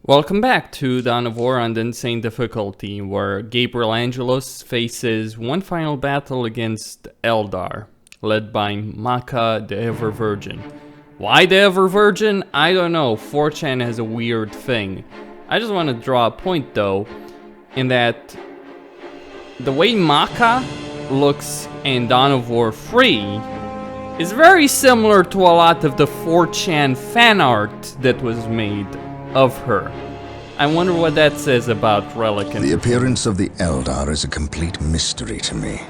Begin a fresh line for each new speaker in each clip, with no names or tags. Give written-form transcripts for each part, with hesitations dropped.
Welcome back to Dawn of War on the Insane difficulty, where Gabriel Angelos faces one final battle against Eldar, led by Macha the Ever-Virgin. Why the Ever-Virgin? I don't know, 4chan has a weird thing. I just want to draw a point though, in that the way Macha looks in Dawn of War 3 is very similar to a lot of the 4chan fan art that was made of her. I wonder what that says about Relic.
The appearance of the Eldar is a complete mystery to me.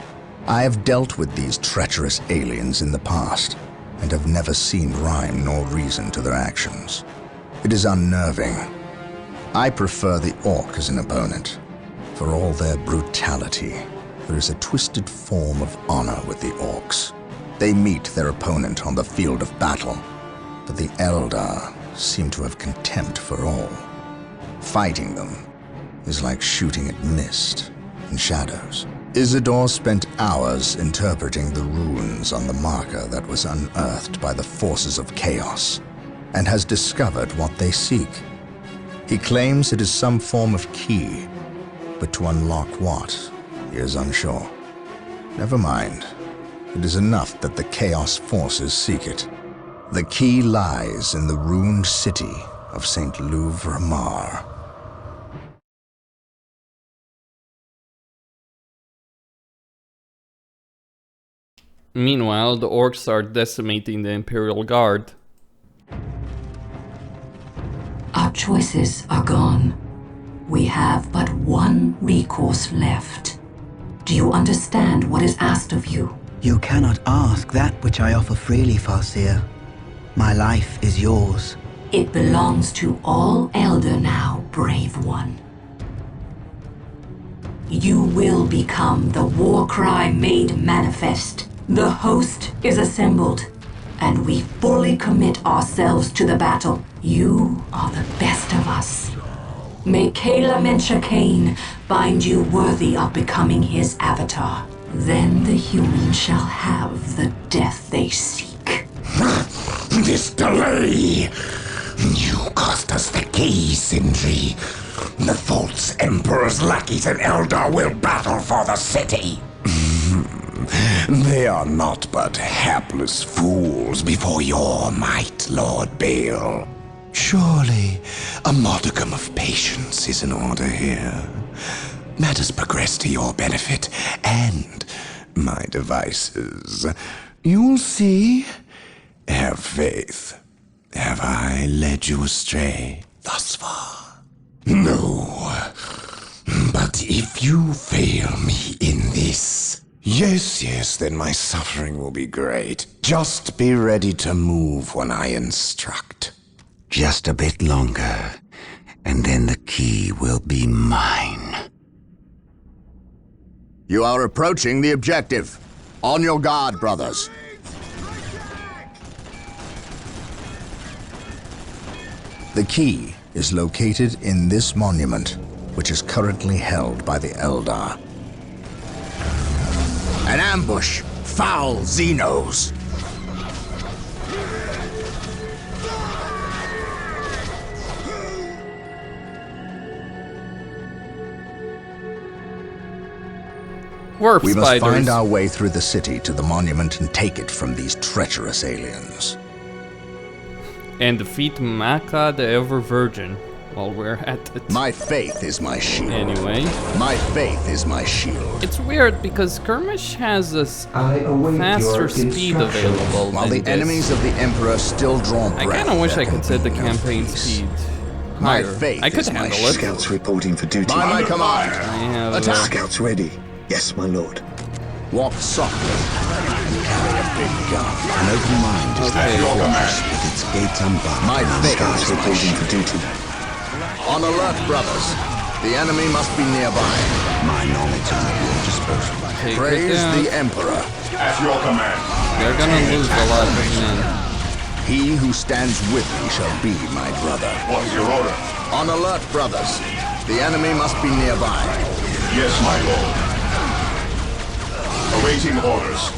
I have dealt with these treacherous aliens in the past, and have never seen rhyme nor reason to their actions. It is unnerving. I prefer the Ork as an opponent. For all their brutality, there is a twisted form of honor with the Orks. They meet their opponent on the field of battle, but the Eldar seem to have contempt for all. Fighting them is like shooting at mist and shadows. Isidore spent hours interpreting the runes on the marker that was unearthed by the forces of chaos, and has discovered what they seek. He claims it is some form of key, but to unlock what, he is unsure. Never mind. It is enough that the chaos forces seek it. The key lies in the ruined city of St. Louvre-Mar.
Meanwhile, the Orks are decimating the Imperial Guard.
Our choices are gone. We have but one recourse left. Do you understand what is asked of you?
You cannot ask that which I offer freely, Farseer. My life is yours.
It belongs to all Eldar now, brave one. You will become the war cry made manifest. The host is assembled, and we fully commit ourselves to the battle. You are the best of us. May Kayla Mencha Khaine find you worthy of becoming his avatar. Then the humans shall have the death they seek.
This delay! You cost us the key, Sindri. The false Emperor's lackeys and Eldar will battle for the city. They are not but hapless fools before your might, Lord Bale. Surely, a modicum of patience is in order here. Let us progress to your benefit and my devices. You will see. Have faith. Have I led you astray thus far? No. But if you fail me in this... Yes, then my suffering will be great. Just be ready to move when I instruct.
Just a bit longer, and then the key will be mine.
You are approaching the objective. On your guard, brothers. The key is located in this monument, which is currently held by the Eldar. An ambush! Foul Xenos! We must find our way through the city to the monument and take it from these treacherous aliens.
And defeat Macha the Ever-Virgin while we're at it.
My faith is my shield.
Anyway.
My faith is my shield.
It's weird because Skirmish has a faster speed available.
While the enemies of the Emperor still draw breath,
I kinda wish I could set the campaign speed
my
higher.
faith
I could
is
handle
my
it.
Scouts reporting for duty.
By my command.
I have
Attack.
Scouts ready. Yes, my lord.
Walk softly and carry a big gun.
An open mind is like a fortress with its gates unbarred.
My faith
Scouts
is my
reporting for
shield.
duty.
On alert, brothers. The enemy must be nearby.
My knowledge is at your disposal.
take
Praise
it down.
the Emperor.
At your command.
They're gonna lose a lot of men.
He who stands with me shall be my brother.
What's your order?
On alert, brothers. The enemy must be nearby.
Yes, my lord. Awaiting orders.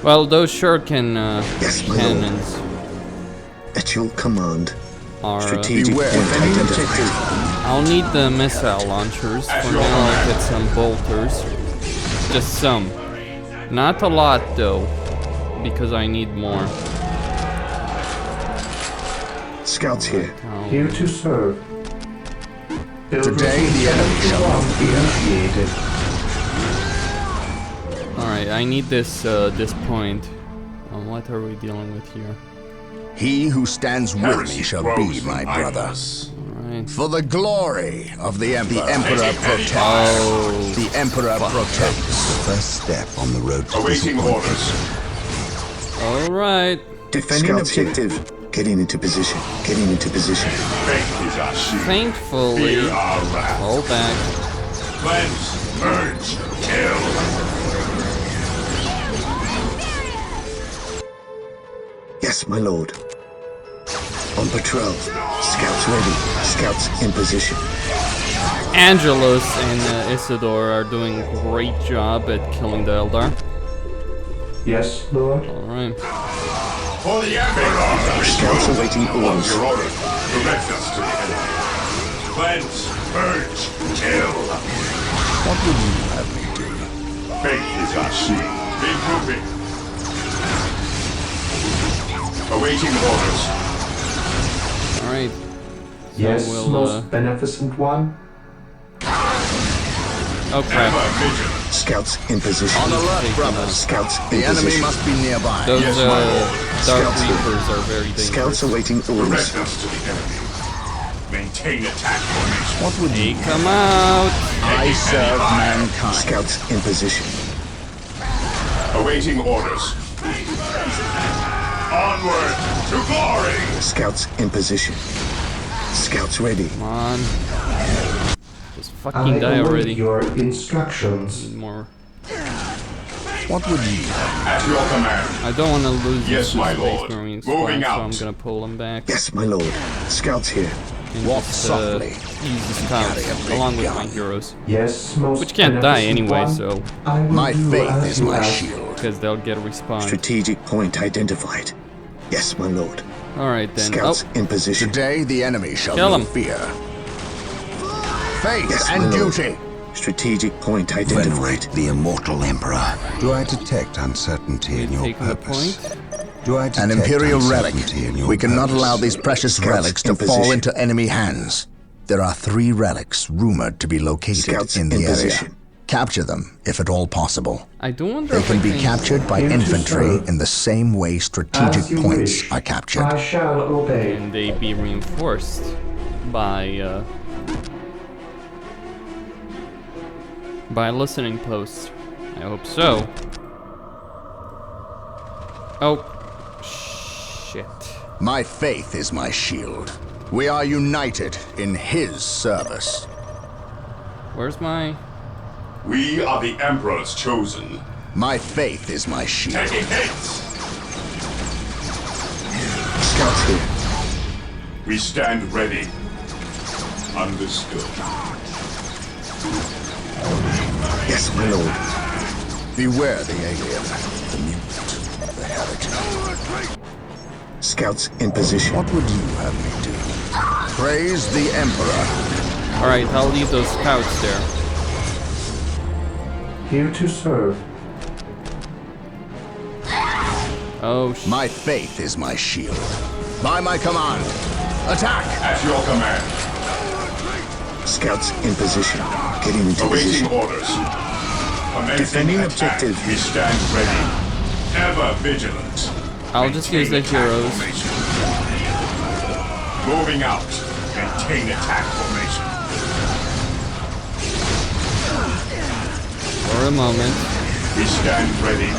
Well, those shuriken
Yes, my
cannons
At your command.
are...
Strategic point identified.
I'll need the missile launchers. For now, I'll get some bolters. Just some. Not a lot, though, because I need more.
Scouts here.
Here to serve.
Today, the enemy shall
be initiated.
Alright, I need this point. What are we dealing with here?
He who stands with me shall be my brother.
Alright.
For the glory of the Emperor. The Emperor protects. The Emperor protects.
The first step on the road to
Awaiting orders.
Alright.
Defending
Scouts here.
objective. Getting into position. Getting into position.
Faith is our shield.
Thankfully,
Fear our wrath.
hold back.
Cleanse, purge, kill.
Yes, my lord. On patrol. Scouts ready. Scouts in position.
Angelos and Isidore are doing a great job at killing the Eldar.
Yes, Lord.
Alright.
For the Emperor.
Scouts awaiting orders.
Your orders. Direct us to the enemy. Cleanse, purge, kill.
What would you have me do?
Faith is our shield. Regrouping. Awaiting orders.
Alright.
Yes,
we'll,
most beneficent one.
Oh crap.
Ever vigilant.
Scouts in position.
On alert,
Taking
brothers.
Scouts in
The enemy
position.
must be nearby.
Those
Yes, my lord.
Dark
Scouts here.
Reapers are very dangerous.
Scouts awaiting orders.
Direct us to the enemy. Maintain attack formation.
What would
Hey,
you?
come out!
I serve mankind.
Scouts in position.
Awaiting orders. Onward to glory.
Scouts in position. Scouts ready.
Come on. Just
I
fucking die
await
already.
your instructions.
Need more.
What would you have?
At your command.
I don't want to lose
Yes,
the
my
Space
lord.
Marine
Moving
squad, so
out.
I'm gonna pull them back.
Yes, my lord. Scouts here.
And
Walk
just,
softly.
use the scouts
Carry a big
along with my
gun.
heroes.
Yes, most
Which can't die
beneficent
anyway,
one.
so...
I will
My
do
faith
as
is
you
my
ask.
shield.
Because they'll get respawned.
Strategic point identified. Yes, my lord.
Alright then.
Scouts
Oh,
in position.
Today, the enemy shall
Kill
know
him.
fear. Faith
Yes, my
and
lord.
duty.
Strategic point identified.
Venerate the immortal Emperor. Do I detect uncertainty in your
taking the
purpose?
point.
Do I detect
An Imperial relic.
uncertainty in your
We cannot
purpose?
allow these precious
Scouts
relics to
in
fall
position.
into enemy hands. There are 3 relics rumored to be located
Scouts
in the
in
area.
position.
Capture them, if at all possible.
I do wonder
They
if
can
I
be
can...
captured by
Into
infantry
serve.
in the same way strategic
As you
points
wish.
are captured.
I shall obey.
Can they be reinforced by listening posts? I hope so. Oh. Shit.
My faith is my shield. We are united in his service.
Where's my...
We are the Emperor's chosen.
My faith is my shield.
Taking hits.
Scouts here.
We stand ready. Understood.
Yes, my lord.
Beware the alien, the mutant, the heretic.
Scouts in position.
What would you have me do? Praise the Emperor.
Alright, I'll leave those scouts there.
Here to serve.
Oh, shit.
My faith is my shield. By my command, attack!
At your command.
Scouts in position. Getting into
Awaiting
position.
orders. Commencing
Defending
attack.
objective.
We stand ready. Ever vigilant.
I'll just use the
Maintain attack
heroes.
formation. Moving out. Maintain attack formation.
For a moment.
We stand ready.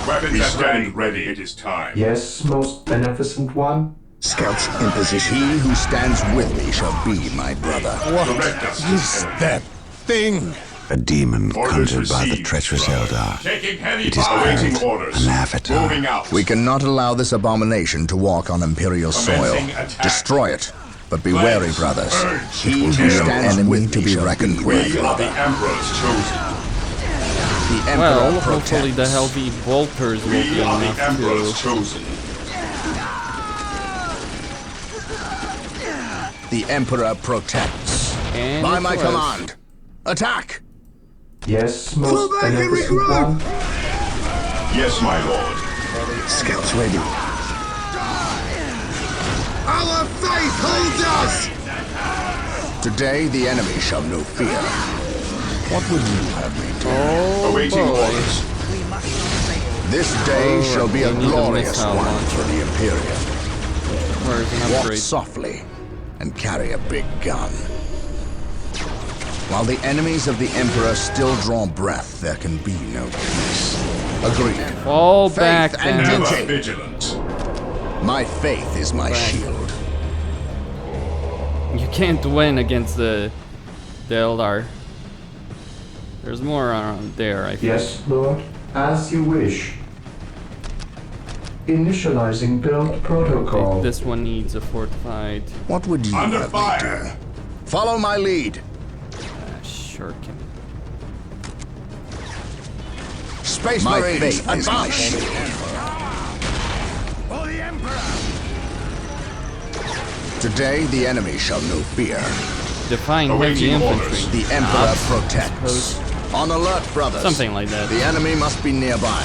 Weapons stand ready. It is time.
Yes, most beneficent one.
Scouts in position.
He who stands with me shall be my brother.
Direct us to
Is
enemy.
that thing?
A demon
Orders
conjured by the
received.
treacherous Eldar.
Taking heavy
It is
fire. Awaiting
called
orders.
an Avatar.
Moving out.
We cannot allow this abomination to walk on Imperial soil.
Commencing attack.
Destroy it, but be wary, brothers.
Urge.
He who
Kill.
stands
enemy
with
to
me
be
shall
reckoned
be
with.
We are the Emperor's chosen.
The Emperor
Well,
protects.
hopefully the heavy bolters will be
We are the
enough
Emperor's
to...
chosen.
The Emperor protects.
And
By
it
my
was.
command. Attack!
Yes, most beneficent one.
Yes, my lord.
Scouts ready. Our faith holds us!
Today the enemy shall know fear. What would you have me do?
Oh,
Awaiting
boy.
orders.
This day
Oh,
shall be a
we need a
glorious
missile
one
launcher.
for the Imperium.
Requires an
Walk
upgrade.
softly and carry a big gun. While the enemies of the Emperor still draw breath, there can be no peace. Agreed.
Fall
Faith
back,
and
damn it.
Ever
duty.
vigilant.
My faith is my shield.
You can't win against the Eldar. There's more around there, I think.
Yes, Lord. As you wish. Initializing build protocol.
This one needs a fortified.
What would you
Under
have
fire.
me do? Follow my lead.
Shuriken.
Space Marines, faith is my shield. Today the enemy shall know fear.
Defying
Awaiting
heavy
orders.
infantry.
The Emperor
Ops, I
protects.
suppose.
On alert, brothers.
Something like that.
The enemy must be nearby.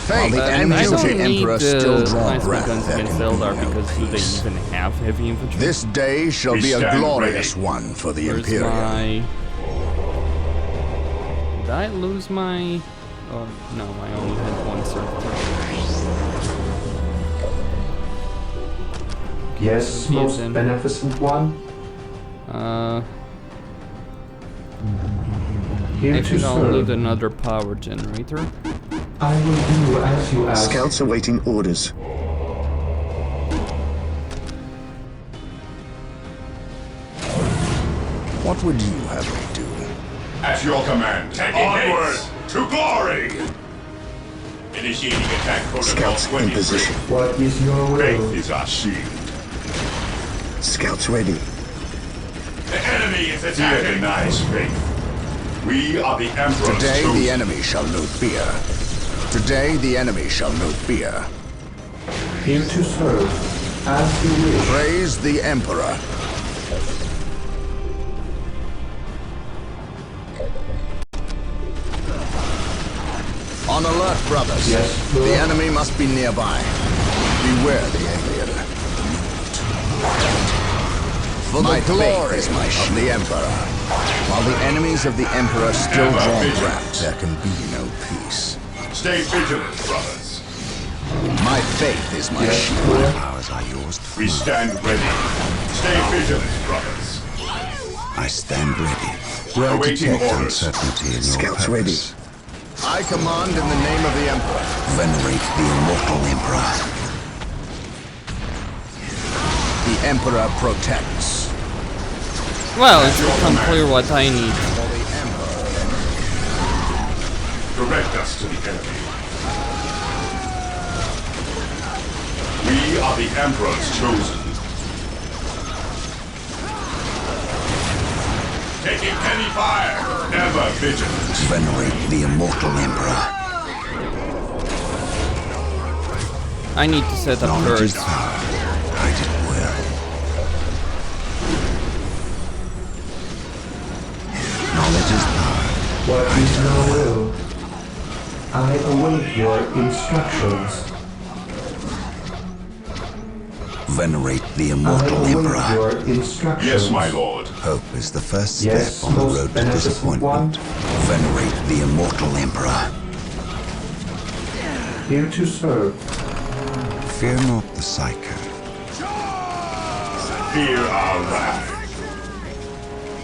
While the
I
enemies of
don't
the
need
Emperor still draw
plasma
breath,
guns
there
against
can be
Eldar
no
because do they
peace.
even have heavy infantry?
This day shall
We
be a
stand
glorious
ready.
one for the
Where's
Imperium.
my... Did I lose my... Oh, no, I only had one servitor.
Yes, most
then.
beneficent one. Here
I
to
think I'll need
serve.
another power generator.
I will do as you ask.
Scouts awaiting orders.
What would you have me do?
At your command. Onward to glory. Initiating attack protocol
Scouts in
23.
position.
What is your
Faith
will?
is our shield.
Scouts ready.
The enemy is attacking. Nice faith. We are the Emperor's
Today
chosen.
the enemy shall know fear. Today the enemy shall know fear.
Here to serve. As you wish.
Praise the Emperor. On alert, brothers.
Yes, Lord.
The enemy must be nearby. Beware the alien. For my glory is my shield. Of the Emperor. While the enemies of the Emperor still
Ever
draw
vigilant.
breath, there can be no peace.
Stay vigilant, brothers.
My faith is my
Yes,
shield.
Lord.
Powers are yours.
We stand ready. Stay vigilant, brothers.
I stand ready.
Will
Awaiting
detect
orders.
Uncertainty in your
Scouts
purpose.
ready.
I command in the name of the Emperor.
Venerate the immortal Emperor.
The Emperor protects.
Well, it's become clear what I need.
Direct us to the enemy. We are the Emperor's chosen. Taking heavy fire. Ever vigilant.
Venerate the immortal Emperor.
I need to set up
Knowledge is
turrets.
power. Hide it well. Knowledge is power.
What is your will? I await your instructions.
Venerate the
I
immortal
await
Emperor.
your instructions.
Yes, my lord.
Hope is the first
Yes,
step on the
most
road to
beneficent
disappointment. Venerate the immortal Emperor.
Here to serve.
Fear not the Psycho.
Fear our wrath.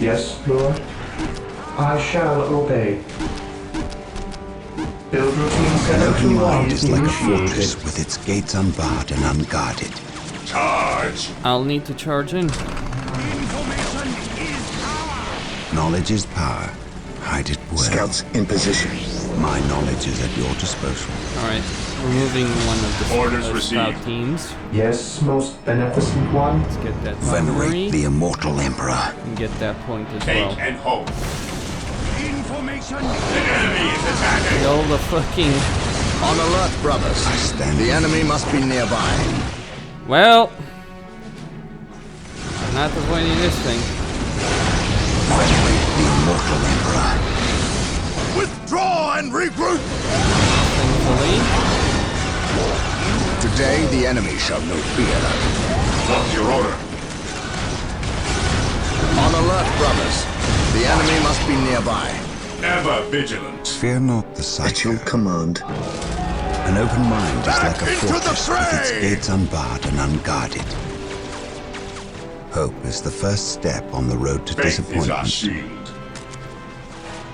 Yes, Lord. I shall obey. Build routine
An open
71
mind is like a
initiated.
fortress with its gates unbarred and unguarded.
Charge.
I'll need to charge in.
Knowledge is power. Hide it well.
Scouts in position.
My knowledge is at your disposal.
Alright, removing one of the
Orders
scout
received.
teams.
Yes, most beneficent one.
Let's get that armory
Venerate the immortal Emperor.
and get that point as
Take
well.
and hold. The enemy is attacking.
Kill the fucking...
On alert, brothers.
I stand
The enemy must be nearby.
Well, Not avoiding this thing.
Venerate the immortal emperor.
Withdraw and regroup!
Thankfully.
Today the enemy shall know fear.
What's your order?
On alert, brothers. The enemy must be nearby.
Ever vigilant.
Fear not the
At your
psycho.
command.
An open mind is
Back
like a
into the
fortress with its
fray!
gates unbarred and unguarded. Hope is the first step on the road to
Faith is our
disappointment.
shield.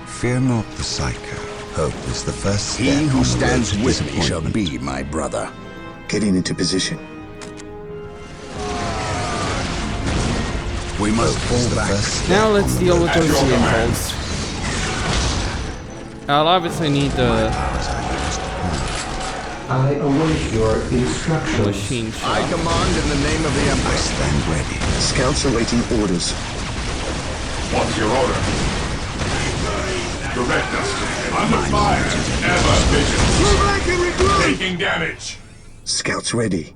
Fear not the psycho. Hope is the first step
He who
on the
stands
road to
with me shall
disappointment.
be my brother.
Getting into position.
We must
Hope is
fall
the
back.
first step
Now let's
on the
deal
road
with
to
those
disappointment.
vehicles. I'll obviously need the
I await your instructions.
machine
I
shop.
command in the name of the
I
Emperor.
stand ready.
Scouts awaiting orders.
What's your order? Direct us. Under fire. Ever vigilant. Taking damage.
Scouts ready.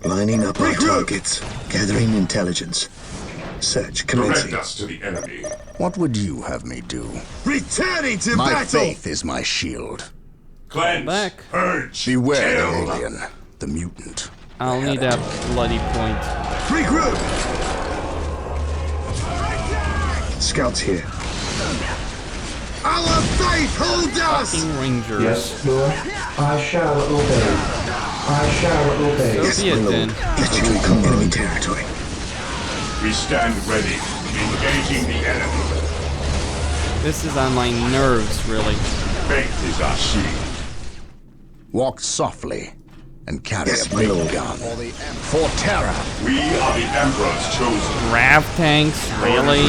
Lining up our targets. Gathering intelligence. Search
Direct
commencing.
us to the enemy.
What would you have me do?
Returning to
My faith is my shield.
Cleanse.
Back.
Purge.
Beware
kill.
the alien, the mutant.
I'll need that bloody point.
Regroup! Scouts here. Our faith holds us!
Fucking Rangers.
Yes, Lord. I shall obey. I shall obey.
So be it then.
Let you come enemy territory.
We stand ready. Engaging the enemy.
This is on my nerves, really.
Faith is our shield.
Walk softly and carry
Yes,
a
my
big
lord.
gun. For terror.
We are the Emperor's chosen.
Grav tanks, really?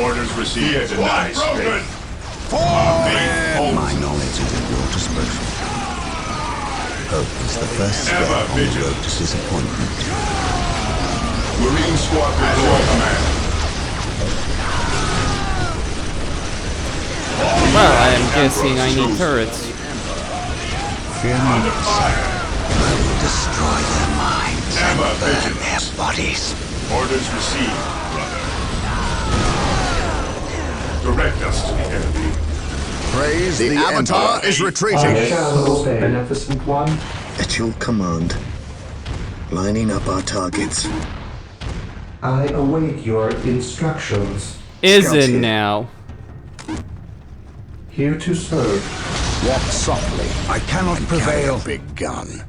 Orders received. Denies faith.
For
My knowledge is at your disposal. Hope is the first step
Ever
on the
vigilant.
road to disappointment.
Marine Squadron at your command.
Well, I'm guessing I need turrets.
Fear not the psycho. I will destroy their minds and
Ever
burn
vigilant.
their bodies.
Orders received, brother. Direct us to the enemy.
praise the Avatar
Emperor.
is
I
retreating.
shall obey. Beneficent one.
At your command. Lining up our targets.
I await your instructions.
Is
Scouts
it
here.
now?
Here to serve.
Walk softly.
I cannot
and carry
prevail.
a big gun.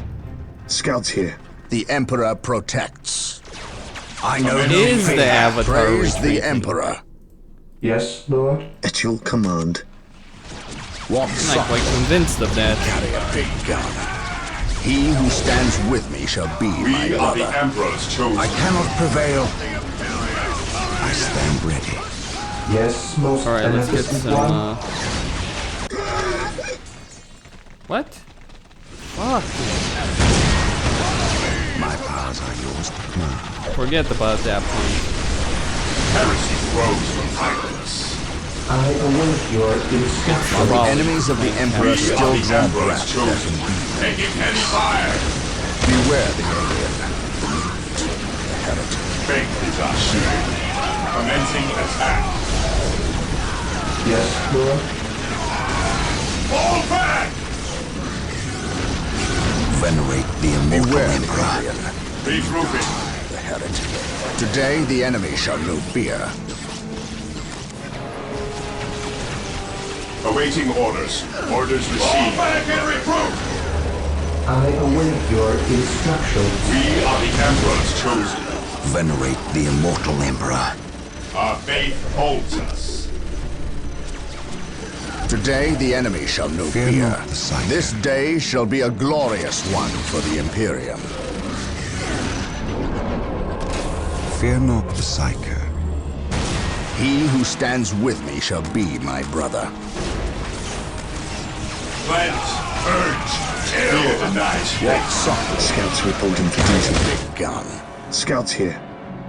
Scouts here.
The Emperor protects.
I know no
Is
fear.
the Avatar
Praise the
retreating?
Emperor.
Yes, Lord.
At your command.
Walk
I'm not
softly.
quite convinced of that.
Carry a big gun. He who stands with me shall be my
We are the
brother.
Emperor's chosen.
I cannot prevail. I stand ready.
Yes, most
Alright, let's get
beneficent
some,
one.
What? Fuck.
My powers are yours to command.
Forget about that point.
Heresy grows from idleness.
I await your instructions.
The enemies of the Emperor
We
still
are the
draw
Emperor's
breath.
chosen. Taking heavy fire.
Beware the alien, the mutant, the heretic.
Faith is our shield. Commencing attack.
Yes, Lord.
Fall back!
Venerate the immortal
Beware the
emperor.
alien,
Regrouping.
the heretic. Today the enemy shall know fear.
Awaiting orders. Orders received. Fall back and regroup!
I await your instructions.
We are the Emperor's chosen.
Venerate the immortal emperor.
Our faith holds us.
Today the enemy shall know
Fear
fear.
not the psycho.
This day shall be a glorious one for the Imperium.
Fear not the psycho.
He who stands with me shall be my brother.
Cleanse. Purge. Kill. Fear denies
Walk
faith.
softly.
Scouts reporting for duty.
Big gun.
Scouts here.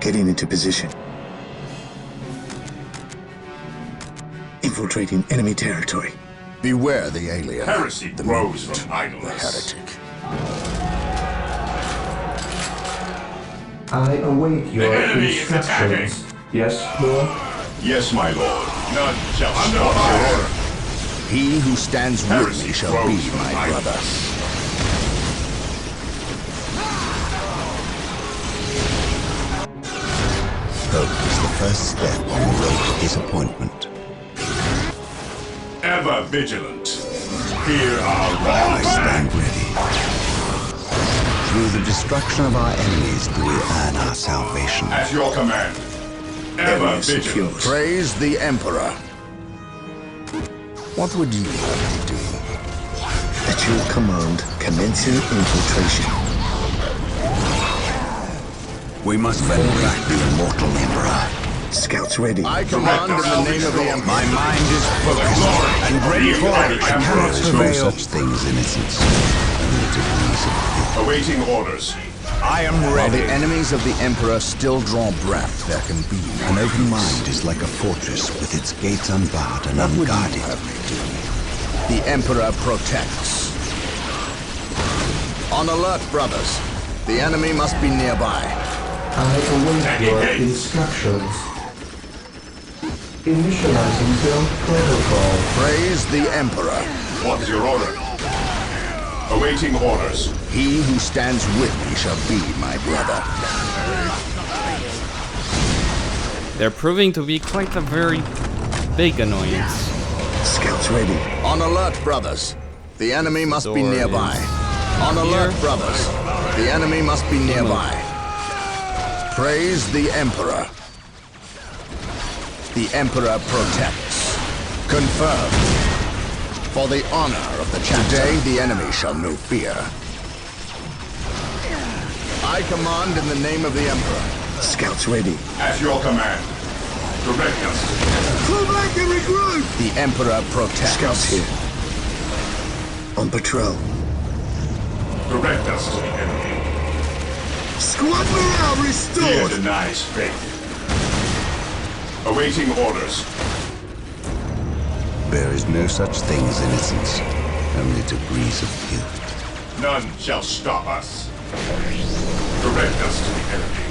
Getting into position. Infiltrating enemy territory.
Beware the alien.
Heresy
the
grows
mutant,
from
the
idleness.
heretic.
I await your instructions. Yes, Lord?
Yes, my lord. None shall stop your order.
He who stands with me shall be my brother.
Hope is the first step on the road to disappointment.
Ever vigilant. Hear our
I
wrath.
stand ready. Through the destruction of our enemies do we earn our salvation.
At your command. Ever vigilant.
Praise the Emperor. What would you have me do?
At your command, commencing infiltration.
We must fend back the immortal Emperor.
Scouts ready.
I command in the name of the Emperor.
My mind is focused and ready for it. I cannot
Emperor's
prevail.
prevail.
Such things, innocence. Only degrees of guilt.
Awaiting orders.
I am
While
ready.
the enemies of the Emperor still draw breath, there can be
An
no
open
peace.
mind is like a fortress with its gates unbarred and
What would you
unguarded.
have me do? The Emperor protects. On alert, brothers. The enemy must be nearby.
I await your instructions. Initializing build protocol.
Praise the Emperor.
What is your order? Awaiting orders.
He who stands with me shall be my brother.
They're proving to be quite a very big annoyance.
Scouts ready.
On alert, brothers. The enemy must be
Door
nearby.
is
On alert,
here.
brothers. The enemy must be nearby. Praise the Emperor. The Emperor protects. Confirmed. For the honor of the chapter. Today, the enemy shall know fear. I command in the name of the Emperor.
Scouts ready.
At your command. Direct us.
Fall back and regroup!
The Emperor protects.
Scouts here. On patrol.
Direct us to the enemy.
Squad morale
Fear
restored!
denies faith. Awaiting orders.
There is no such thing as innocence, only degrees of guilt.
None shall stop us. Direct us to the enemy.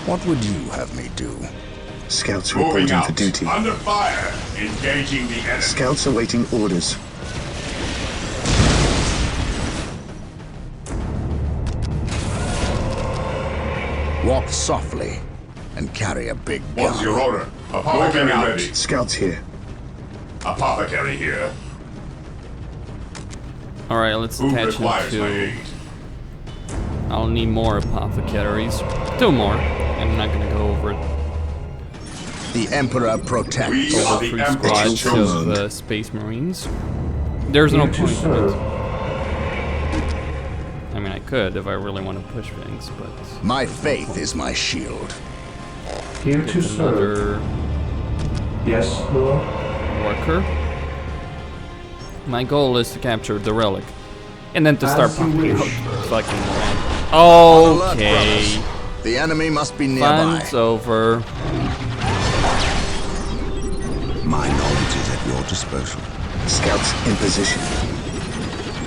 What would you have me do?
Scouts
Moving
reporting
out.
for duty.
Under fire. Engaging the enemy.
Scouts awaiting orders.
Walk softly and carry a big gun.
What's your order? Apothecary
Moving out.
ready.
Scouts here.
Apothecary here.
Alright, let's
Who
attach him
requires my
to...
aid?
I'll need more apothecaries. 2 more. I'm not gonna go over it.
The Emperor protects.
We are the
3
Emperor's
squads
chosen.
of Space Marines. There's no
Here to
point in
serve.
it. I mean, I could if I really want to push things, but...
My faith is my shield.
Here to serve.
Another
Yes, Lord?
worker. My goal is to capture the relic. And then to start
As you
pumping out
wish.
fucking land.
On alert,
Okay.
brothers. The enemy must be nearby.
Fun's over.
My knowledge is at your disposal.
Scouts in position.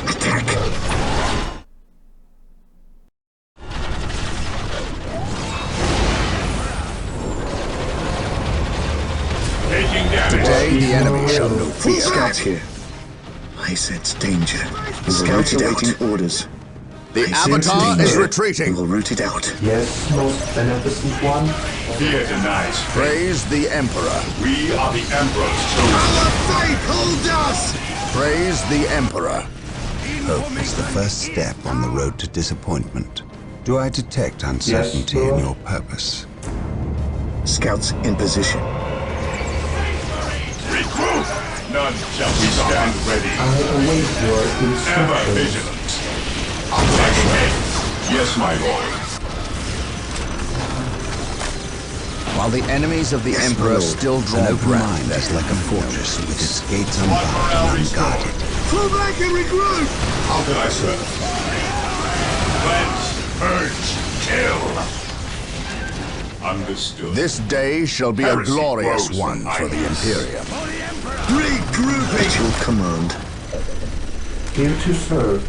Attack.
Taking damage.
Today, the enemy shall know fear.
Scouts here. I sense danger. Scouts awaiting orders.
The
I sense
Avatar
danger.
is retreating.
We'll root it out.
Yes, most beneficent one?
Fear denies faith.
Praise the Emperor.
We are the Emperor's chosen.
Faith, hold us!
Praise the Emperor.
Hope is the first step on the road to disappointment. Do I detect uncertainty in
Lord.
your purpose?
Scouts in position.
Recruit. None shall we stand ready.
I await your
Ever
instructions.
vigilant. Attack. Yes, my lord.
While the enemies of the
Yes,
Emperor
my lord.
still
An
draw
open
breath,
mind
there
is
can
like a
be no
fortress with
peace.
its gates
Squad
unbarred
morale
and
restored.
unguarded.
Fall back and regroup!
How can I serve? Cleanse, purge, kill. Understood.
This day shall be a
Heresy
glorious
grows
one
from
for the
idleness.
Imperium.
Regrouping! At your command.
Here to serve.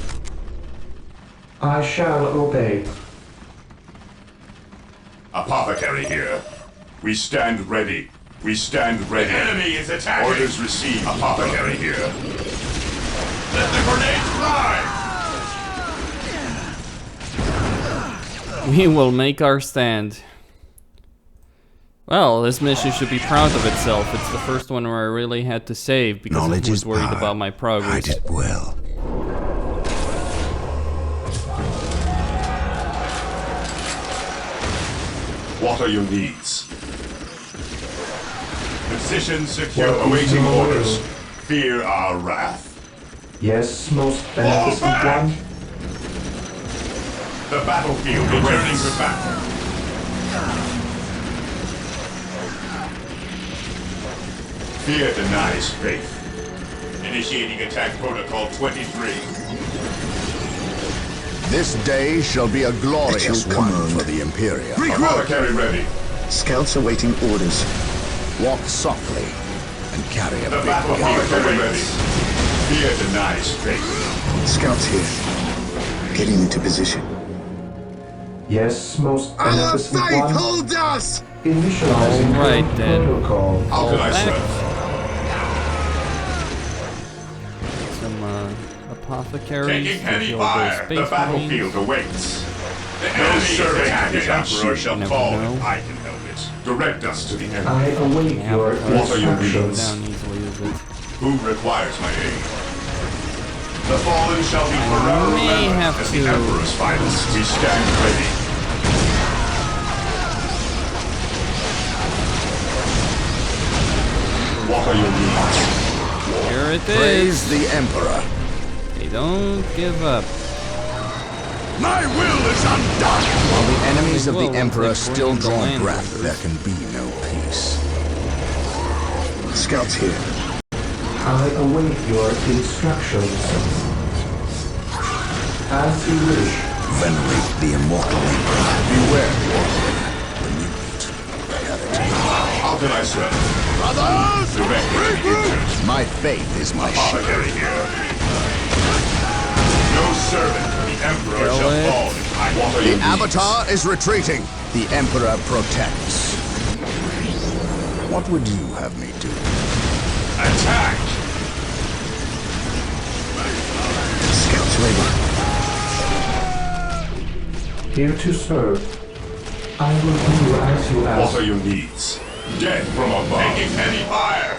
I shall obey.
Apothecary here. We stand ready. We stand ready. The enemy is attacking. Orders received. Apothecary here. Let the grenades fly!
We will make our stand. Well, this mission should be proud of itself. It's the first one where I really had to save because
Knowledge
I was
is
worried
power.
about my progress.
Hide it well.
What are your needs? Position secure. Awaiting orders. Fear our wrath.
Yes, most beneficent one.
The battlefield returning to battle. Fear denies faith. Initiating attack protocol 23.
This day shall be a glorious
At your
one
command.
for the Imperium.
Apothecary ready.
Scouts awaiting orders.
Walk softly and carry a
The
big
battlefield
gun.
ready. Fear denies faith.
Scouts here. Getting into position.
Yes, most beneficent one.
holds us!
Initializing
Alright
current
then.
protocol.
How can I
back.
serve?
Some apothecaries
Taking
to
heavy
kill those
fire. The
space marines.
battlefield awaits. No servant of the Emperor shall
never
fall
know.
if I can help it. Direct us to the Emperor.
I await
Yeah,
your
but
What are your
it's not
needs?
down easily, is it?
Who requires my aid? The fallen shall be forever
may
remembered
have
as
to-
the Emperor's finest. We stand ready. What are your needs?
Here it is.
Praise the Emperor.
They don't give up.
My will is undone!
While the enemies of
Well,
the Emperor
like
still
working the
draw
land
breath,
orders.
there can be no peace.
Scouts here.
I await your instructions. As you wish.
Venerate the immortal Emperor. Beware, Warhammer. When you meet, have it.
How can I serve? Brothers! Directly to the injured.
My faith is my shield.
Apothecary here. No servant of the Emperor
Kill
shall
it.
fall if I want
The Avatar is retreating. The Emperor protects. What would you have me do?
Attack!
Scouts ready.
Here to serve. I will do as you
What
ask.
are your needs? Death from above. Taking heavy fire!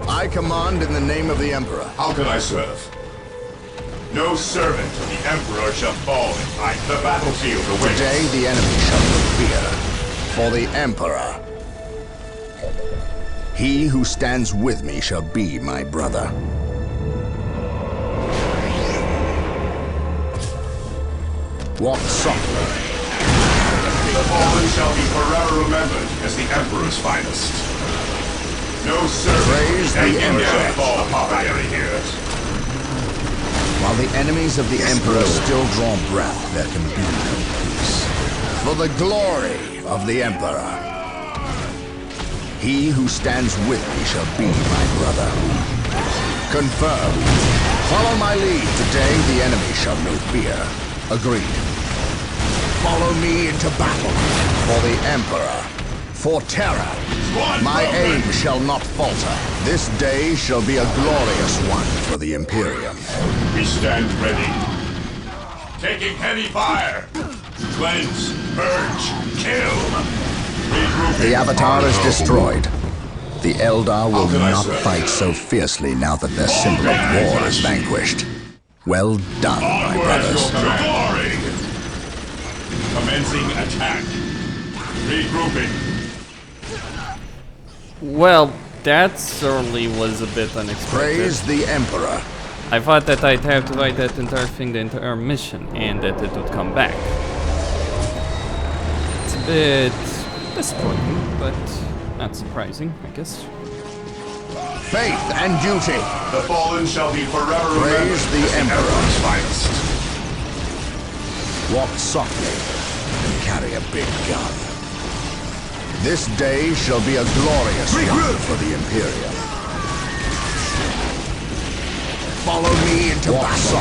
I command in the name of the Emperor.
How can I serve? No servant of the Emperor shall fall if I... The battlefield awaits.
Today the enemy shall know fear. For the Emperor. He who stands with me shall be my brother. Walk softly.
The fallen shall be forever remembered as the Emperor's finest. No servant
Praise the
Emperor shall
Emperor.
fall. Apothecary here.
While the enemies of the Emperor still draw breath, there can be no peace. For the glory of the Emperor. He who stands with me shall be my brother. Confirmed. Follow my lead. Today the enemy shall know fear. Agreed. Follow me into battle. For the Emperor. For terror. My aim shall not falter. This day shall be a glorious one for the Imperium.
We stand ready. Taking heavy fire. Cleanse, purge, kill. Regrouping.
The Avatar is destroyed. The Eldar will
How can I
not
serve?
fight so fiercely now that their symbol of war is vanquished. Well done, my
Onward
brothers.
to glory. Commencing attack. Regrouping.
Well, that certainly was a bit unexpected.
Praise the Emperor.
I thought that I'd have to fight that entire thing, the entire mission, and that it would come back. It's a bit disappointing, but not surprising, I guess.
Faith and duty.
The fallen shall be forever
Praise
remembered
the
as
Emperor.
Emperor's finest.
Walk softly and carry a big gun. This day shall be a glorious one for the Imperium. Follow me into battle.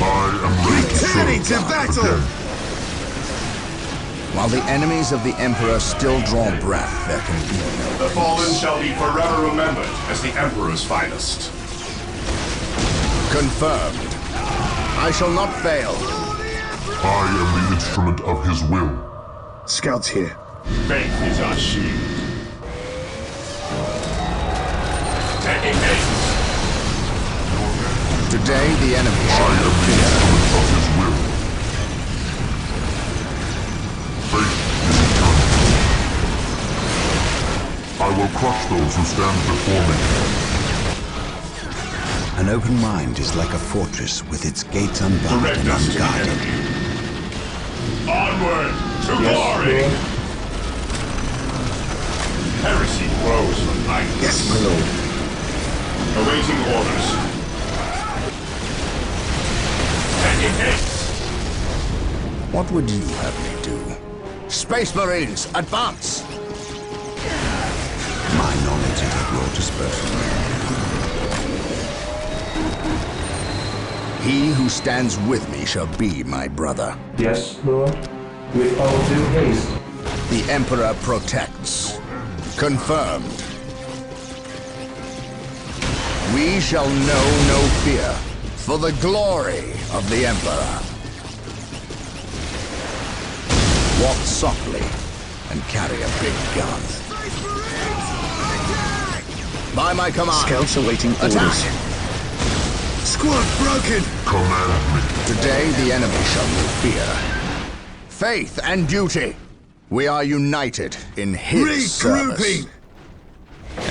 I am ready to
Returning to battle!
While the enemies of the Emperor still draw breath, there can be no
The
peace.
fallen shall be forever remembered as the Emperor's finest.
Confirmed. I shall not fail.
I am the instrument of his will.
Scouts here.
Faith is our shield. Taking haste.
Today the enemy
I
shall
am
know
the
fear.
instrument of his will. Faith is eternal. I will crush those who stand before me.
An open mind is like a fortress with its gates unbarred
Direct
and
us to the
unguarded.
enemy. Onward to
Yes,
glory!
Lord.
Heresy grows from idleness.
Yes, my lord.
Awaiting orders. Taking haste.
What would you have me do? Space Marines, advance!
My knowledge is at your disposal.
He who stands with me shall be my brother.
Yes, Lord. With all due haste.
The Emperor protects. Confirmed. We shall know no fear, for the glory of the Emperor. Walk softly and carry a big gun. By my command.
Scouts awaiting orders.
Attack!
Squad broken!
Command me.
Today the enemy shall know fear. Faith and duty. We are united in his service.
Regrouping!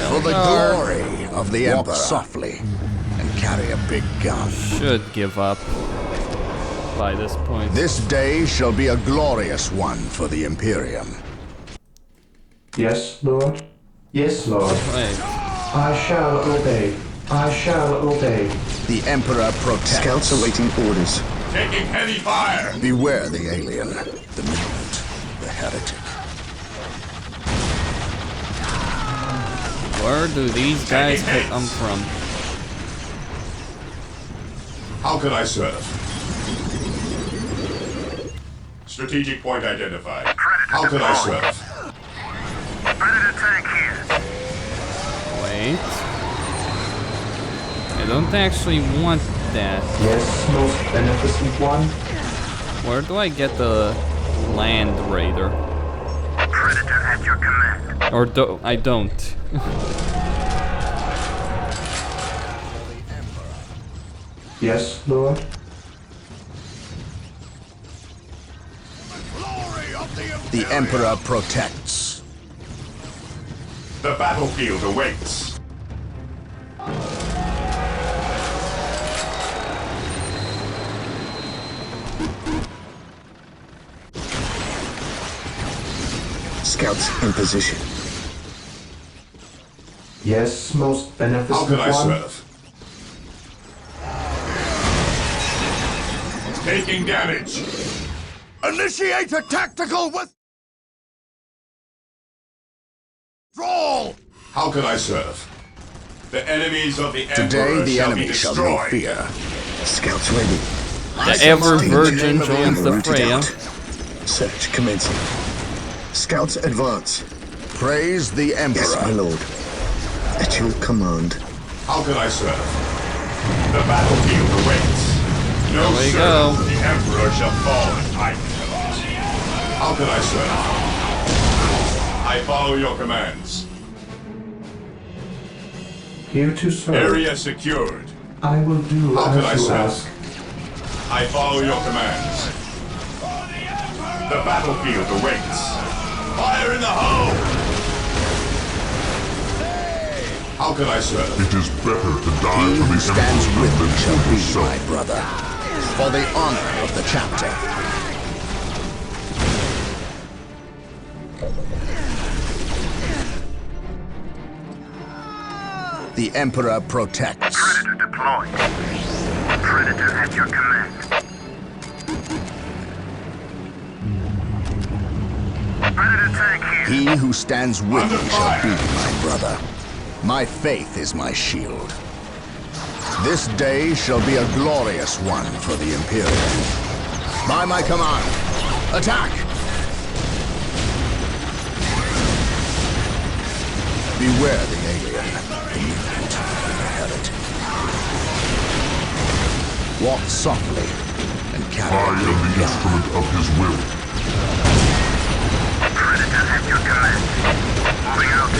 For the glory of the Emperor. Walk softly and carry a big gun.
Should give up by this point.
This day shall be a glorious one for the Imperium.
Yes, Lord. Yes, Lord.
Wait.
I shall obey. I shall obey.
The Emperor protects.
Scouts awaiting orders.
Taking heavy fire.
Beware the alien, the mutant, the heretic.
Where do these guys come from?
How can I serve? Strategic point identified. How can I serve?
Wait. I don't actually want that.
Yes, most beneficent one.
Where do I get the Land Raider?
Predator at your command.
Or do I don't?
Yes, Lord.
The Emperor protects.
The battlefield awaits.
Scouts in position.
Yes, most
How
beneficent
can I
one.
serve? Taking damage.
Initiate a tactical withdrawal!
How can I serve? The enemies of the
Today
Emperor
the
shall
enemy
be
shall
destroyed.
know fear.
Scouts ready.
The Ever-Virgin joins the
Rooted
fray.
out. Search commencing. Scouts advance.
Praise the Emperor.
Yes, my lord. At your command.
How can I serve? The battlefield awaits. No
There we
sir,
go.
the Emperor shall fall in idleness. How can I serve? I follow your commands.
Here to serve.
Area secured.
I will do
How can I
as you
serve?
ask.
I follow your commands. The battlefield awaits. Fire in the hole! How can I serve?
It is better to die
He
for
who
the
stands
Emperor
with
than
me shall
for
be
yourself.
my brother. For the honor of the chapter. The Emperor protects.
Predator deployed. Predator at your command. Predator tank here.
He who stands with
Under
me shall
fire.
be my brother. My faith is my shield. This day shall be a glorious one for the Imperium. By my command, attack! Beware the alien. The mutant, the heretic. Walk softly and carry
I am the instrument of his will.
Predator at your command. Moving out.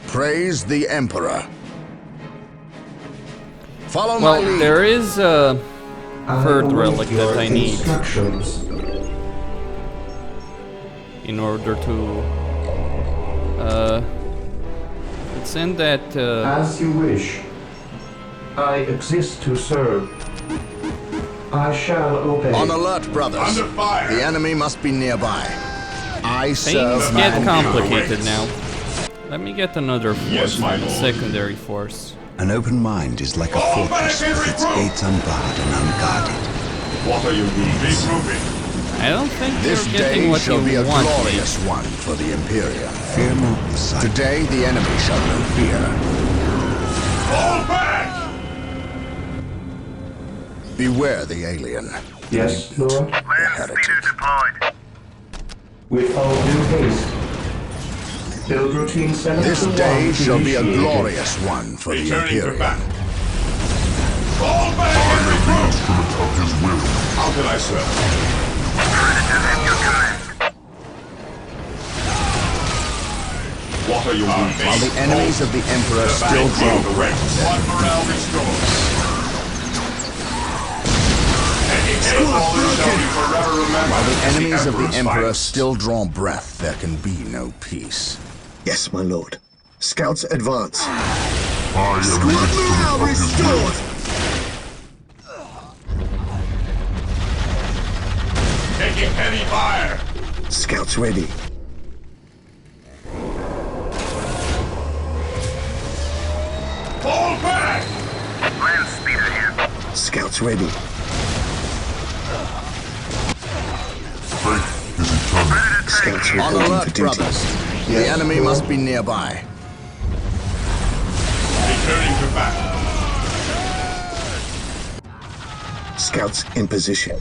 Praise the Emperor. Follow my
Well,
lead.
there is a third
await
relic that
your
I need
instructions.
in order to... it's in that...
As you wish. I exist to serve. I shall obey.
On alert, brothers.
Under fire.
The enemy must be nearby. I serve
Things
my
get complicated now. Let me get another force,
Yes, my lord.
secondary force.
An open mind is like a
Fall
fortress
back and
with its
regroup.
gates unbarred and unguarded.
What are your needs? Regrouping.
I don't think
This
you're getting
day
what
shall be
you
a
want.
glorious one for the Imperium.
Fear not the sight.
Today the enemy shall know fear.
Fall back!
Beware the alien.
Yes, Lord.
Land speeder deployed.
With all due haste. Build routine 7
This
to 1
day shall be a
initiated.
glorious one for the
Returning to
Imperium.
battle. Fall back! I am the instrument of his will. How can I serve?
Predator at your command.
What are your needs?
While the enemies of the Emperor still draw
the ranks. One morale restored. Any faithful shall be forever remembered.
While the enemies of the
Emperor's
Emperor
fight.
still draw breath, there can be no peace.
Yes, my lord. Scouts advance.
I am the instrument of his will. Taking heavy fire.
Scouts ready.
Fall back!
Land speeder here.
Scouts ready.
Fate is eternal.
Predator
Scouts
tank here.
On
reporting for
alert,
duty.
brothers. The
Yes,
enemy
Lord.
must be nearby.
Returning to battle.
Scouts in position.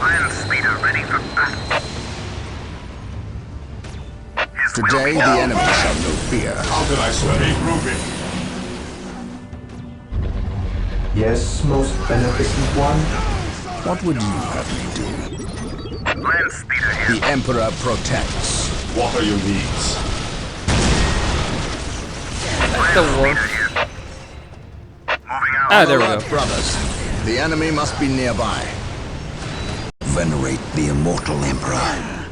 Land speeder ready for battle. His will
Today
be
the
done.
enemy shall know fear.
How can I serve? Regrouping.
Yes, most beneficent one.
What would you have me do?
Land speeder here.
The Emperor protects.
What are your needs?
That's the war.
Speeder here. Moving out.
Ah, there we
Alert,
go.
brothers. The enemy must be nearby.
Venerate the immortal Emperor.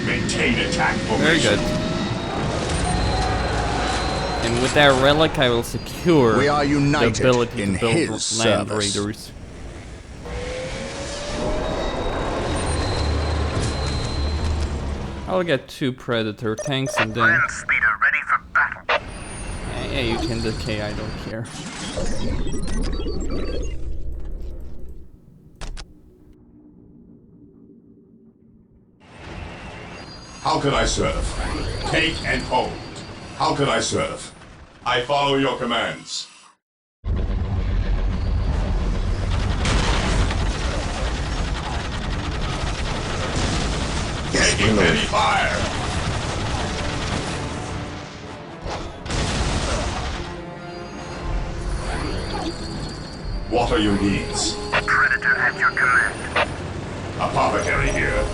Maintain attack formation.
Very good. And with that relic, I will secure
We are
the
united
ability
in
to build
his
land
service.
raiders. I'll get 2 Predator tanks and then...
Land speeder ready for battle.
Yeah, you can decay, I don't care.
How can I serve? Take and hold. How can I serve? I follow your commands.
Yes, my
Taking
lord.
heavy fire. What are your needs?
Predator at your command.
Apothecary here.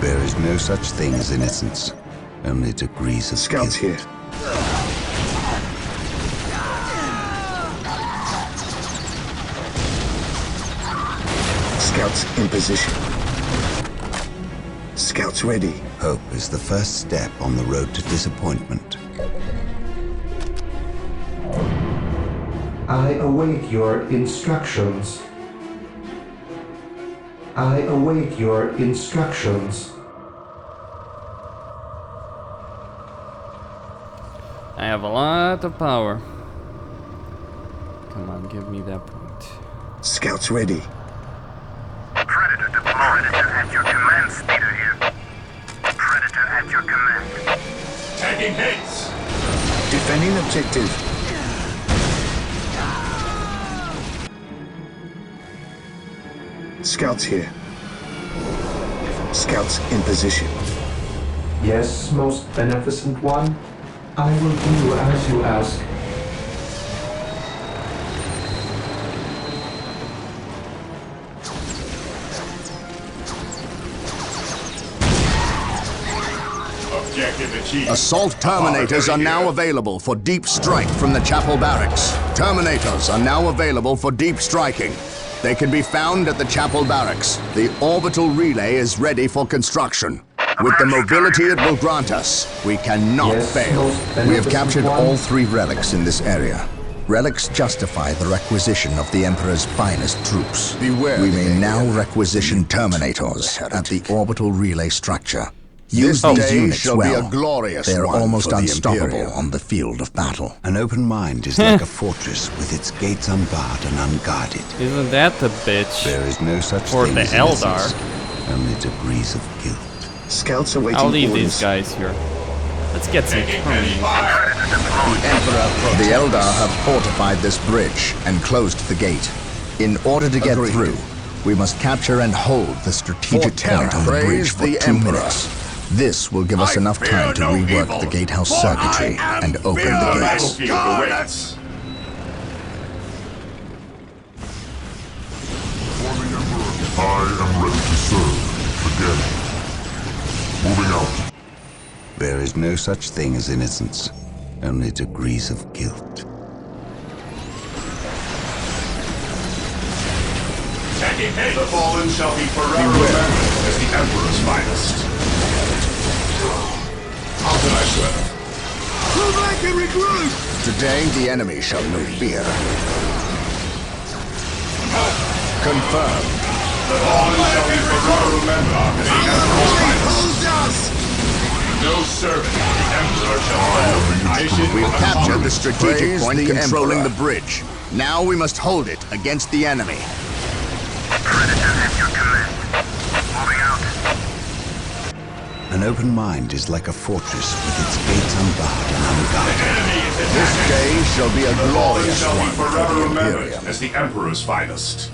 There is no such thing as innocence, only degrees of
Scouts
guilt.
here. Scouts in position. Scouts ready.
Hope is the first step on the road to disappointment.
I await your instructions. I await your instructions.
I have a lot of power. Come on, give me that point.
Scouts ready.
Predator deployed. Predator at your command. Speeder here.
Making hits!
Defending objective. Scouts here. Scouts in position.
Yes, most beneficent one. I will do as you ask.
Objective achieved.
Assault Terminators are now available for deep strike from the Chapel Barracks. Terminators are now available for deep striking. They can be found at the Chapel Barracks. The orbital relay is ready for construction. With the mobility it will grant us, we cannot
Yes,
fail.
most
We have
beneficent
captured
one.
all 3 relics in this area. Relics justify the requisition of the Emperor's finest troops.
Beware
We
the
may now
alien.
requisition Terminators at the orbital relay structure.
This
Use these
day
units
shall be
well.
a glorious
They are
one
almost
for the
unstoppable
Imperium.
on the field of battle.
An open mind is like a fortress with its gates unbarred and unguarded.
Isn't that the bitch?
There is no such
Or
thing
the
as
Eldar.
innocence, only degrees of guilt.
Scouts awaiting
I'll leave
orders.
these guys here. Let's get some terminators.
The Eldar have fortified this bridge and closed the gate. In order to get
Agreed.
through, we must capture and hold the strategic
For terror,
point on the bridge
praise
for
the
2
Emperor.
minutes. This will give us
I
enough
fear
time to
no
rework
evil,
the gatehouse
for
circuitry
I am
and open
fear
the
the
gates.
battlefield awaits.
I am ready to serve. Again. Moving out.
There is no such thing as innocence, only degrees of guilt.
Taking hit. The fallen shall be forever remembered as the Emperor's finest. How can I serve?
Move back and regroup!
Today, the enemy shall know fear. Confirmed.
The fallen shall be forever remembered as the Emperor's finest. No servant of the Emperor shall fall. Nation
We have
of
captured
autonomy.
the strategic
Praise
point
the
controlling
Emperor.
the bridge. Now we must hold it against the enemy.
Predator at your command. Moving out.
An open mind is like a fortress with its gates unbarred and unguarded.
Enemy is
This
attacking.
day shall be a
The fallen
glorious
shall be
one for
forever
the
remembered
Imperium.
as the Emperor's finest.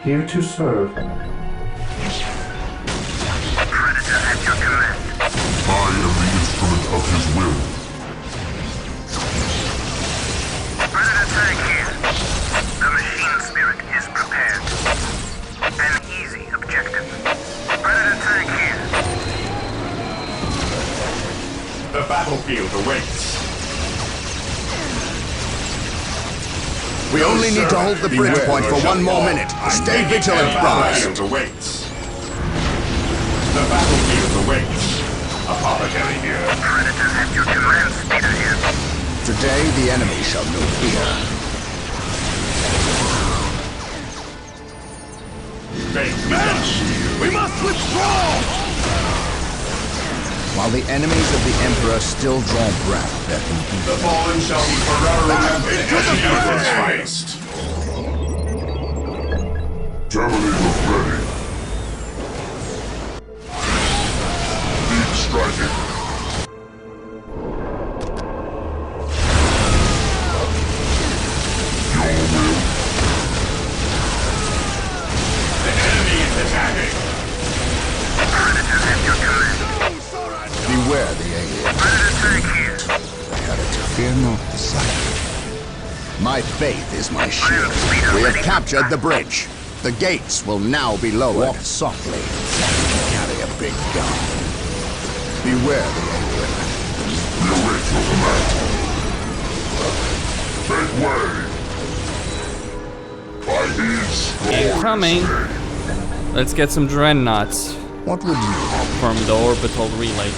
Here to serve.
Predator at your command.
I am the instrument of his will.
Predator tank here. The machine spirit is prepared. An easy objective. Predator tank here.
The battlefield awaits.
We only need to hold the bridge point for 1 more minute. Stay vigilant,
The
brothers.
battlefield awaits. The battlefield awaits. Apothecary here.
Predator at your command. Speeder here.
Today, the enemy shall know fear.
Face match.
We must withdraw!
While the enemies of the Emperor still draw breath, there can be
The fallen shall be forever remembered as the Emperor's finest.
Terminators ready. Deep striking. Your will.
The enemy is attacking.
Predator at your command.
beware the alien.
Predator tank here.
Fear not the sight.
My faith is my shield. We have captured the bridge. The gates will now be lowered. Walk softly. Carry a big gun. Beware the alien.
We await your command. Make way. By these
Incoming. Let's get some dreadnoughts
What would you
from the orbital relay.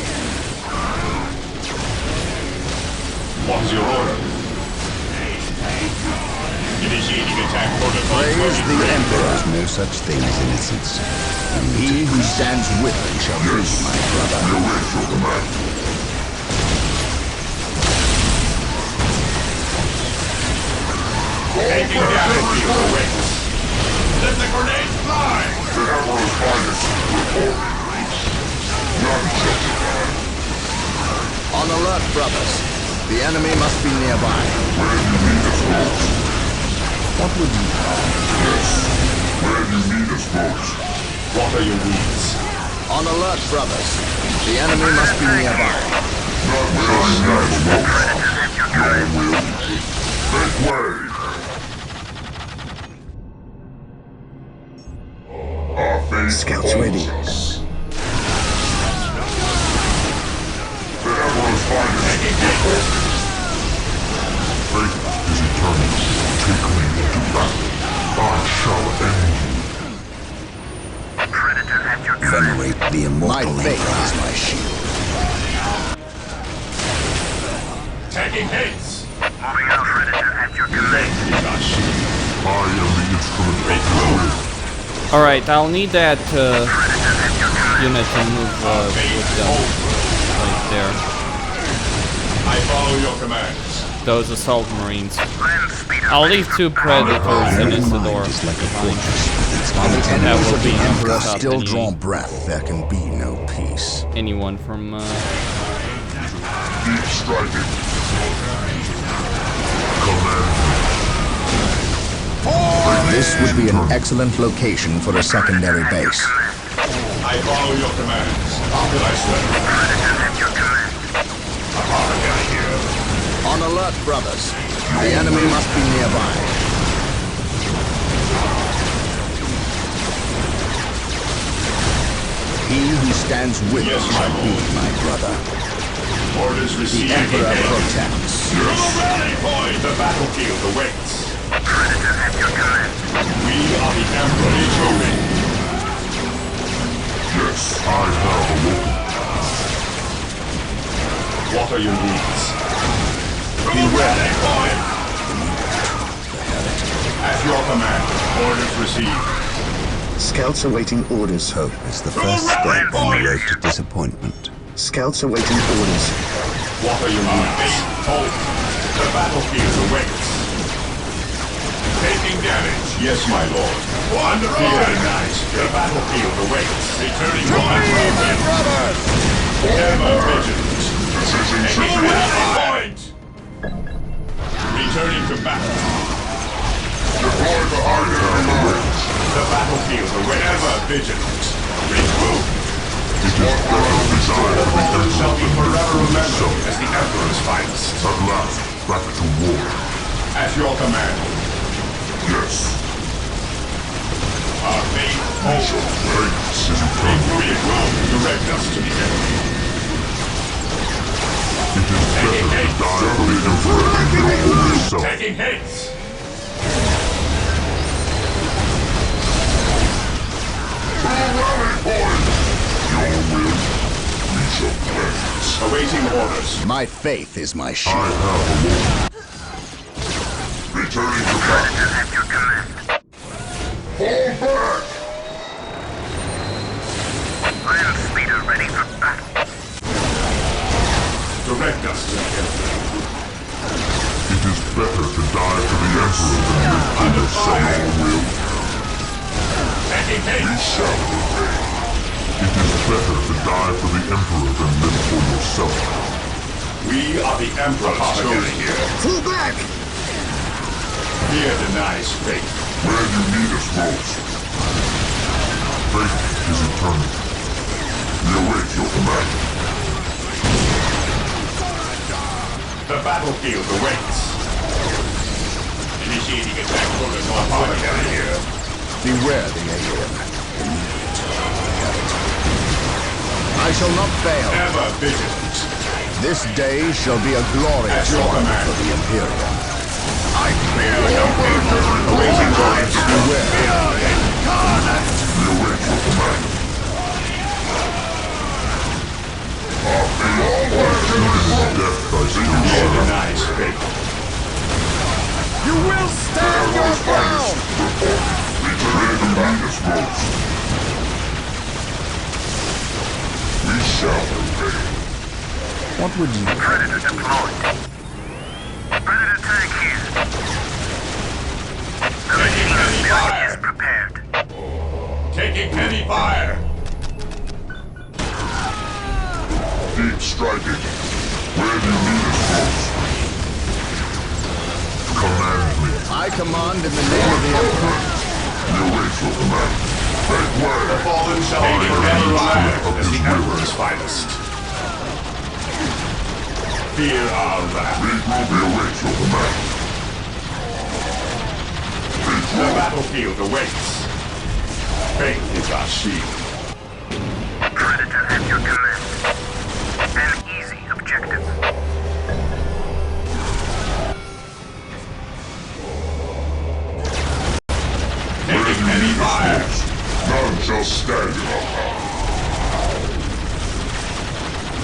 What's your order? Initiating attack protocol.
praise the
There
Emperor?
is no such thing as innocence.
He who stands with me shall be my brother.
We await your command.
Taking battlefield awaits. Let the grenades fly!
The Emperor's Highness report. None justified.
On alert, brothers. The enemy must be nearby.
Where you need us most.
What would you have?
Yes. Where you need us most.
What are your needs?
On alert, brothers. The enemy must be nearby.
None justified most. Your will. Make way. Our fate
Scouts ready.
us. The Emperor's Finest. Fate is eternal. Take me into battle. I shall end you.
Predator at your command.
Venerate the immortal
My faith
Emperor.
is my shield.
Taking hits!
Moving out, Predator at your command.
I am the instrument of your will.
Alright, I'll need that unit to move with them. Right there.
I follow your commands.
Those assault marines.
Land speeder.
I'll leave 2 predators in Isidore.
Is like a fortress with its
While the
mountains.
That
enemies
will
of the
be
Emperor
top
still
any-
draw breath, there can be no peace.
Anyone from
Keep striking. Command.
This would be an excellent location for a secondary base.
I follow your commands. How can I serve?
Predator at your command.
Apothecary here.
On alert, brothers. The enemy must be nearby. He who stands with
Yes,
us
my
shall be
lord.
my brother.
Orders
The
received.
Emperor protects.
To the rally point! The battlefield awaits.
Predator at your command.
We are the Emperor moving.
Yes, I have awoken.
What are your needs? To the rally point! At your command. Orders received.
Scouts awaiting orders.
Hope is the first step on the road to disappointment.
Scouts awaiting orders.
What are your needs? Hope. The battlefield awaits. Taking damage. Yes, my lord. Wonderful. Very nice. The battlefield awaits. Returning to my brothers. Ever vigilant. Taking rally point. Returning to battle.
Deploy the high
The battlefield awaits. Ever vigilant. Regroup.
What better desire for the
Shall
Emperor
be
than
forever
this
remembered
himself?
as the Emperor's finest.
At last, back to war.
At your command.
Yes.
Our fate holds.
Fate is eternal.
Regroup. Direct us to the enemy.
It is better to die for the Emperor than your own self.
Taking hits.
To the rally point! Your will, we shall cleanse.
Awaiting orders.
My faith is my
I
shield.
have awoken. Returning to battle.
Predator at your command.
Fall back!
Land speeder ready for battle.
Direct us to the enemy.
It is better to die for the Emperor than live for yourself. Your will,
Taking
we
hits.
shall obey. It is better to die for the Emperor than live for yourself.
We are the Emperor's chosen. Here.
Pull back!
Fear denies faith.
Where you need us most. Fate is eternal. We await your command.
The battlefield awaits. Initiating attack protocol. Apothecary here.
Beware the alien. I shall not fail.
Ever vigilant.
This day shall be a glorious
At your
one
command.
for the Imperium.
I fear no evil. Awaiting orders.
Beware.
We await your command. Our fate is death thy
Fear
still
denies faith.
You will stand your ground!
Returning to Magnus most. We shall obey.
What would you...
Predator deployed. Predator tank here.
Taking heavy fire!
Deep striking. Where do you need us most? Command me.
I command in the name of the Emperor.
You await your command. Make way.
The fallen shall be heavy fire as the Emperor's finest. Fear our wrath.
Regroup. We await your command.
The battlefield awaits. Faith is our shield.
Predator at your command. An easy objective.
Taking heavy fire.
None shall stand in our power.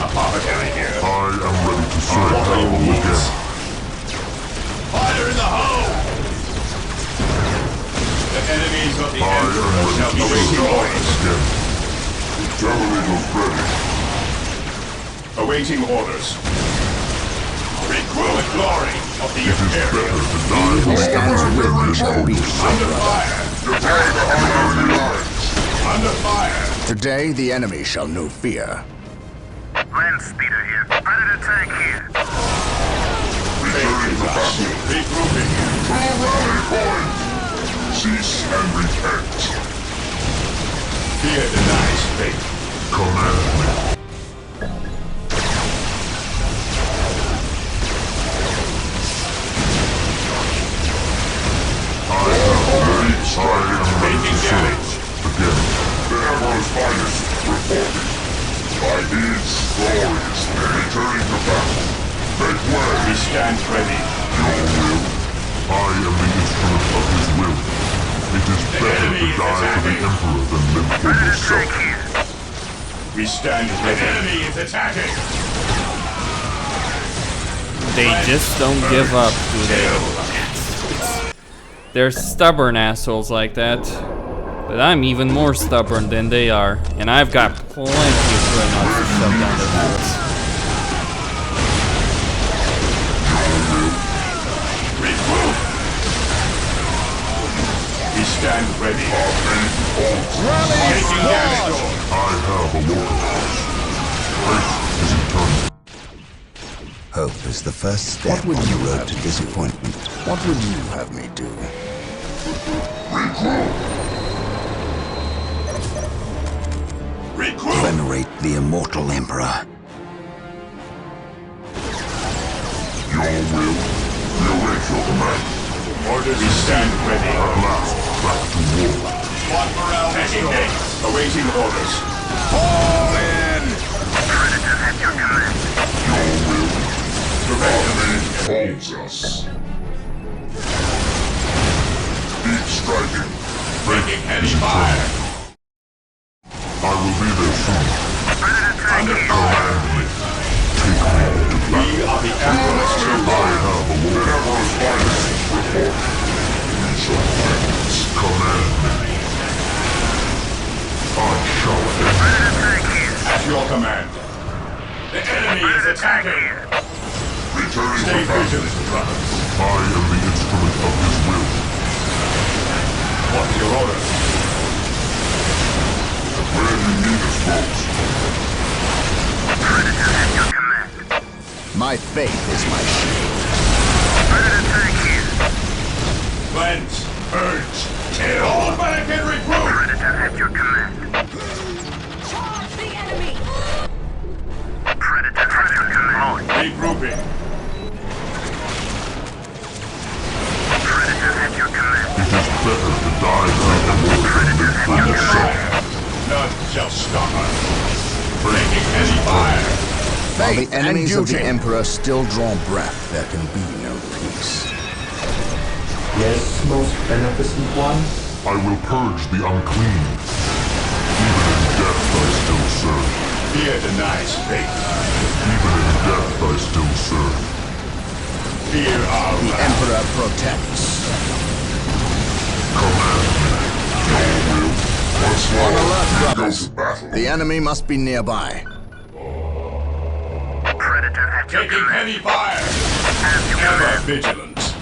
Apothecary here.
I am ready to serve Hannibal again.
Fire in the hole! The enemies of the
I am
Emperor
ready
shall
to
be waiting
serve
orders.
again. Javelin ready.
Awaiting orders. Recruit the glory of the
It is better
Imperium.
to die
Who
with
stands with me shall reap
Under
the
fire!
Prepare the enemy lines.
Under fire!
Today the enemy shall know fear.
Land speeder here. Predator tank here.
Returning to battle.
Regrouping.
To rally point. Cease and repent.
Fear denies faith.
Command me. I am ready to serve. Again. The Emperor's finest reporting. By deeds glorious and returning to battle. Make way.
We stand ready.
Your will. I am the instrument of his will. It is better to die for the Emperor than live for
Predator
yourself.
tank here.
We stand ready. The enemy is attacking.
They just don't give up, do they? They're stubborn assholes like that. But I'm even more stubborn than they are. And I've got plenty of dreadnoughts to shove down their throats.
Regroup. We stand ready. Taking damage.
I have a warhorse. Faith is eternal.
Hope is the first step. What would you road to disappointment? What would you have me do?
Recruit.
Venerate the immortal Emperor.
Your will. We await your command.
Orders. We stand ready.
At last, back to war.
Squad morale taking haste. Awaiting orders. Fall in.
Predator at your command.
Your will.
Direct.
Holds us. Deep striking.
Taking heavy fire.
I will be there soon.
Predator tank
Under
here.
fire.
Command me. Take me to
We
battle.
are the Emperor's
I
troops.
have a war. The Emperor's finest report. We shall fight. Command me. I shall end.
Predator tank here.
At your command. The enemy is
Predator tank
attacking.
here.
Returning
Stay
to battle.
vigilant, brothers.
I am the instrument of his will.
What's your order?
Where do you need us most?
Predator at your command.
My faith is my shield.
Predator tank here.
Cleanse, purge, kill. All back and recruit.
Predator at your command.
Charge the enemy!
Predator at your command.
Regrouping.
Predator at your command.
It is better to die than to live for yourself.
None shall stop us. Taking heavy fire.
While the Faith and enemies of the duty. Emperor still draw breath, there can be no peace.
Yes, most beneficent one?
I will purge the unclean. Even in death I still serve.
Fear denies faith.
Even in death I still serve.
Fear our
The
wrath.
Emperor protects.
Command me. Your will. Once
On
more,
alert,
we go
brothers.
to battle.
The enemy must be nearby.
Predator at your
Taking
command.
heavy fire.
At your
Ever
command.
vigilant.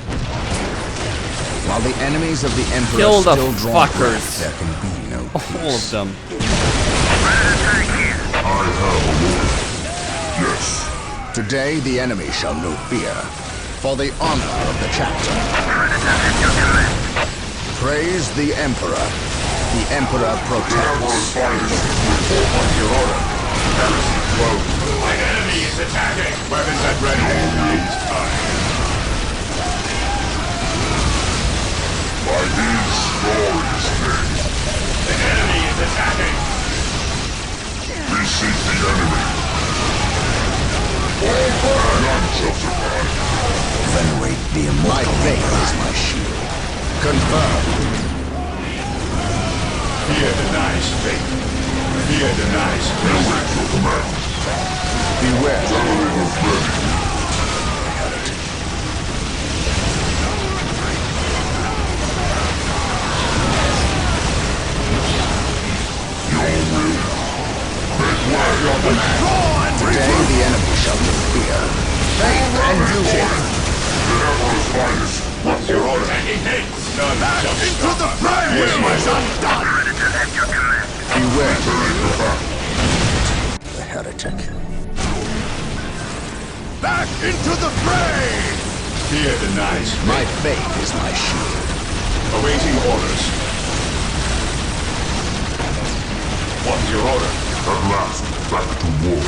While the enemies of the Emperor
Kill the
still draw
fuckers.
breath, there can be no
All of them.
I have a warning. Yes.
Today the enemy shall know fear, for the honor of the chapter. Praise the Emperor. The Emperor protects.
My enemy is attacking! Weapons at ready. It's time.
By his glorious name.
The enemy is attacking!
We seek the enemy. All fire! None shall survive.
Venerate the immortal. My faith is my shield. Confirmed.
Fear denies faith. Fear denies faith.
Await your command.
Beware.
Generators ready. Your will. Make way.
Your command.
Today the enemy shall know fear. Faith and duty.
The Emperor's finest.
What's your order? Taking haste. None shall
Into the fray!
Here's my son.
Beware.
Entering the battle.
The heretic.
Back into the fray!
Fear denies faith.
My faith is my shield.
Awaiting orders. What's your order?
At last, back to war.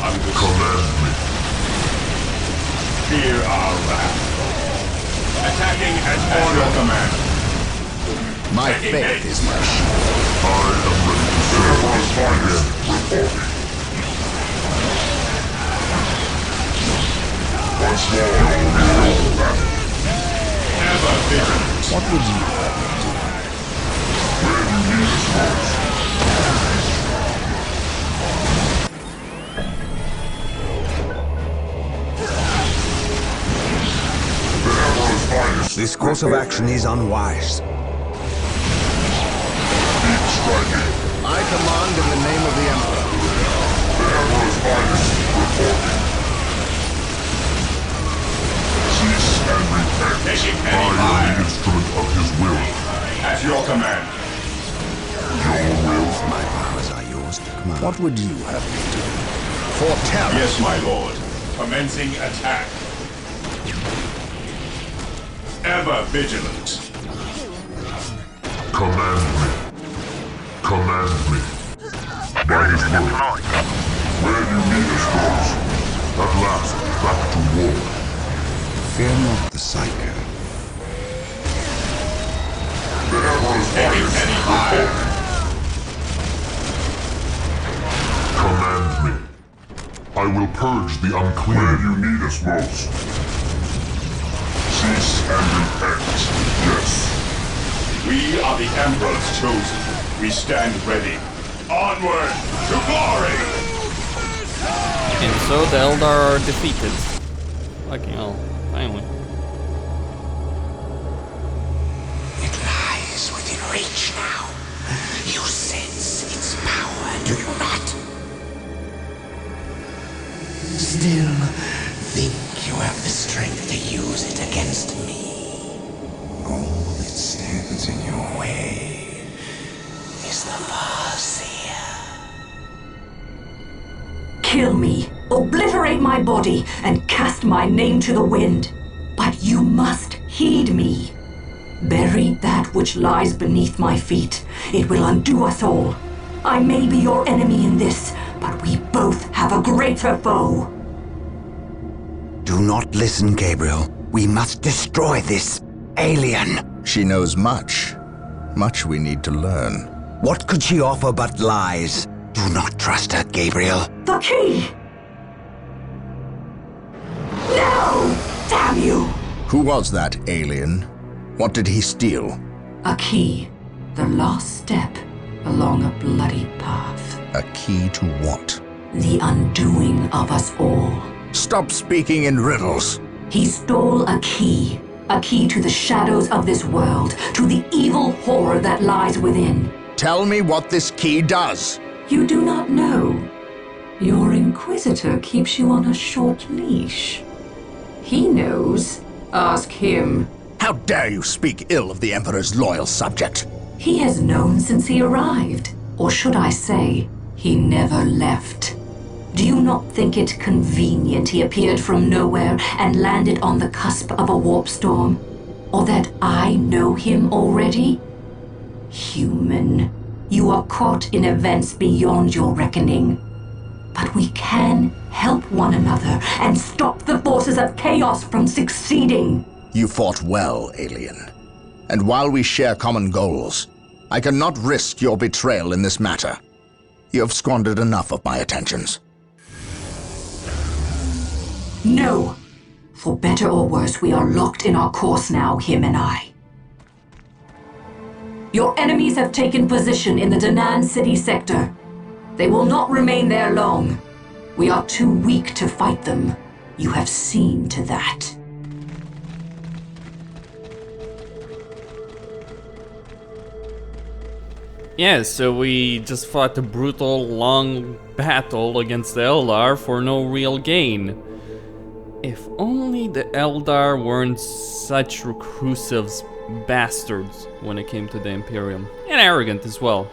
Understood.
Command me.
Fear our wrath. Attacking at your command.
My
Taking
faith
haste.
is my shield.
I am ready to serve. The Emperor's finest. Reporting. Once more, your will battle.
Ever vigilant.
What would you have me do?
Where you need us most. The Emperor's finest.
This course of action is unwise.
Keep striking.
I command in the name of the Emperor.
The Emperor's finest. Reporting. Cease and repent.
Taking
I
any
am
fire.
the instrument of his will.
At your command.
Your will.
My powers are yours to command.
What would you have me do? Foretell.
Yes, my lord. Commencing attack. Ever vigilant.
Command me. Command me. By his word. Where you need us most. At last, back to war.
Fear not the psycho.
The Emperor's
Taking
finest.
any fire.
Command me. I will purge the unclean. Where you need us most. Cease and repent. Yes.
We are the Emperor's chosen. We stand ready. Onward to glory!
And so the Eldar are defeated. Fucking hell, finally.
It lies within reach now. You sense its power, do you not? Still, think you have the strength to use it against me. All that stands in your way is the Farseer.
Kill me, obliterate my body, and cast my name to the wind. But you must heed me. Bury that which lies beneath my feet. It will undo us all. I may be your enemy in this, but we both have a greater foe.
Do not listen, Gabriel. We must destroy this alien.
She knows much. Much we need to learn.
What could she offer but lies? Do not trust her, Gabriel.
The key! No! Damn you!
Who was that alien? What did he steal?
A key. The last step along a bloody path.
A key to what?
The undoing of us all.
Stop speaking in riddles.
He stole a key. A key to the shadows of this world, to the evil horror that lies within.
Tell me what this key does.
You do not know. Your Inquisitor keeps you on a short leash. He knows. Ask him.
How dare you speak ill of the Emperor's loyal subject?
He has known since he arrived. Or should I say, he never left. Do you not think it convenient he appeared from nowhere and landed on the cusp of a warp storm? Or that I know him already? Human, you are caught in events beyond your reckoning. But we can help one another and stop the forces of chaos from succeeding.
You fought well, alien. And while we share common goals, I cannot risk your betrayal in this matter. You have squandered enough of my attentions.
No. For better or worse, we are locked in our course now, him and I. Your enemies have taken position in the Danan City sector. They will not remain there long. We are too weak to fight them. You have seen to that.
Yeah, so we just fought a brutal, long battle against the Eldar for no real gain. If only the Eldar weren't such reclusive bastards when it came to the Imperium. And arrogant as well.